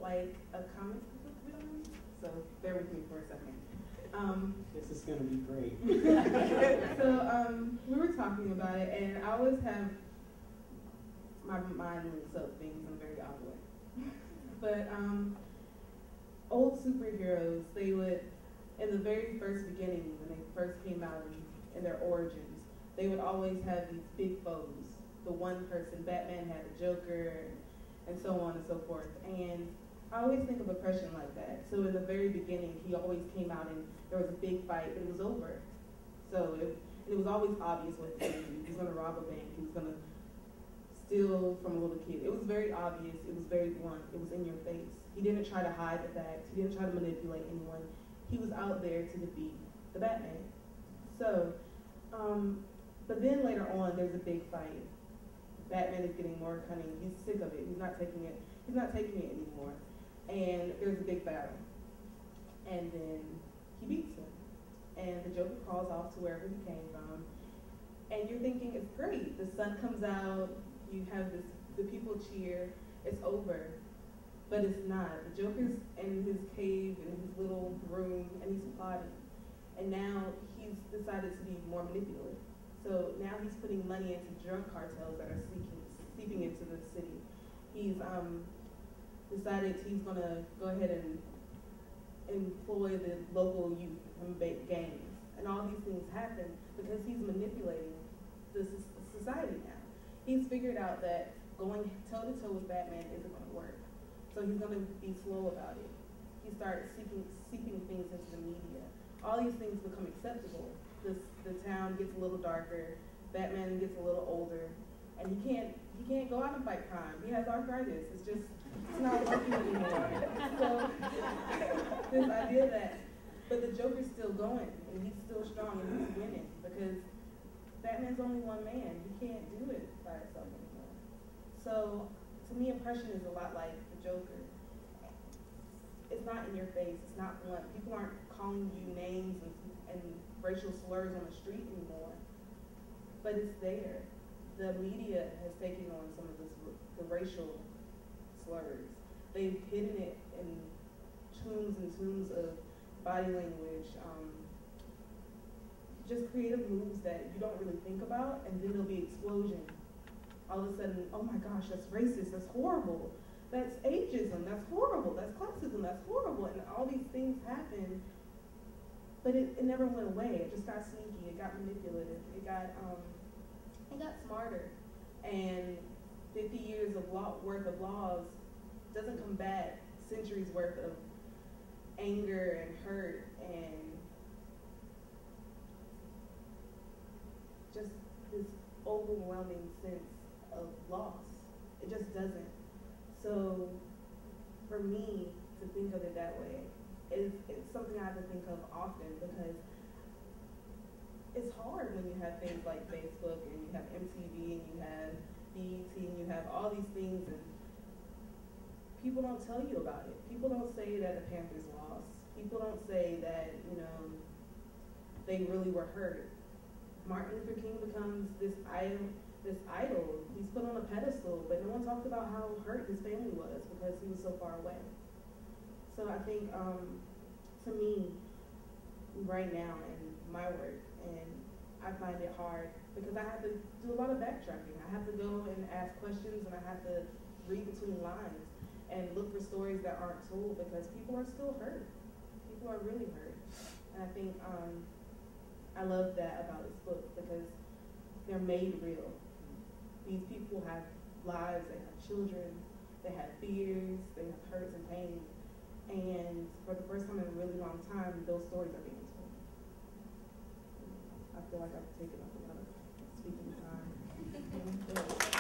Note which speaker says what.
Speaker 1: like a comic book villain. So bear with me for a second.
Speaker 2: This is going to be great.
Speaker 1: So we were talking about it, and I always have my mind links up things in a very odd way. But old superheroes, they would, in the very first beginning, when they first came out in their origins, they would always have these big foes. The one person, Batman had the Joker, and so on and so forth. And I always think of oppression like that. So in the very beginning, he always came out and there was a big fight, but it was over. So it was always obvious what he was going to do. He was going to rob a bank. He was going to steal from a little kid. It was very obvious. It was very blunt. It was in your face. He didn't try to hide the facts. He didn't try to manipulate anyone. He was out there to defeat the Batman. So, but then later on, there's a big fight. Batman is getting more cunning. He's sick of it. He's not taking it. He's not taking it anymore. And there's a big battle. And then he beats him. And the Joker crawls off to wherever he came from. And you're thinking, it's great. The sun comes out. You have this. The people cheer. It's over. But it's not. The Joker's in his cave, in his little room, and he's plotting. And now he's decided to be more manipulative. So now he's putting money into drug cartels that are seeping into the city. He's decided he's going to go ahead and employ the local youth and gangs. And all these things happen because he's manipulating the society now. He's figured out that going toe-to-toe with Batman isn't going to work. So he's going to be slow about it. He starts seeping things into the media. All these things become acceptable. The town gets a little darker. Batman gets a little older. And he can't go out and fight crime. He has arthritis. It's not working anymore. So this idea that, but the Joker's still going, and he's still strong, and he's winning, because Batman's only one man. He can't do it by himself anymore. So to me, oppression is a lot like the Joker. It's not in your face. It's not blunt. People aren't calling you names and racial slurs on the street anymore. But it's there. The media has taken on some of the racial slurs. They've hidden it in tombs and tombs of body language, just creative moves that you don't really think about, and then there'll be explosion. All of a sudden, oh my gosh, that's racist, that's horrible. That's ageism, that's horrible, that's classism, that's horrible. And all these things happen, but it never went away. It just got sneaky, it got manipulative, it got smarter. And 50 years of worth of laws doesn't combat centuries worth of anger and hurt and just this overwhelming sense of loss. It just doesn't. So for me to think of it that way, it's something I have to think of often, because it's hard when you have things like Facebook and you have MTV and you have BET and you have all these things, and people don't tell you about it. People don't say that the Panthers lost. People don't say that, they really were hurt. Martin Luther King becomes this idol. He's put on a pedestal, but no one talks about how hurt his family was because he was so far away. So I think, to me, right now in my work, and I find it hard because I have to do a lot of backtracking. I have to go and ask questions, and I have to read between lines and look for stories that aren't told, because people are still hurt. People are really hurt. And I think I love that about this book, because they're made real. These people have lives, they have children, they have fears, they have hurts and pains. And for the first time in a really long time, those stories are being told. I feel like I've taken up a lot of speaking time.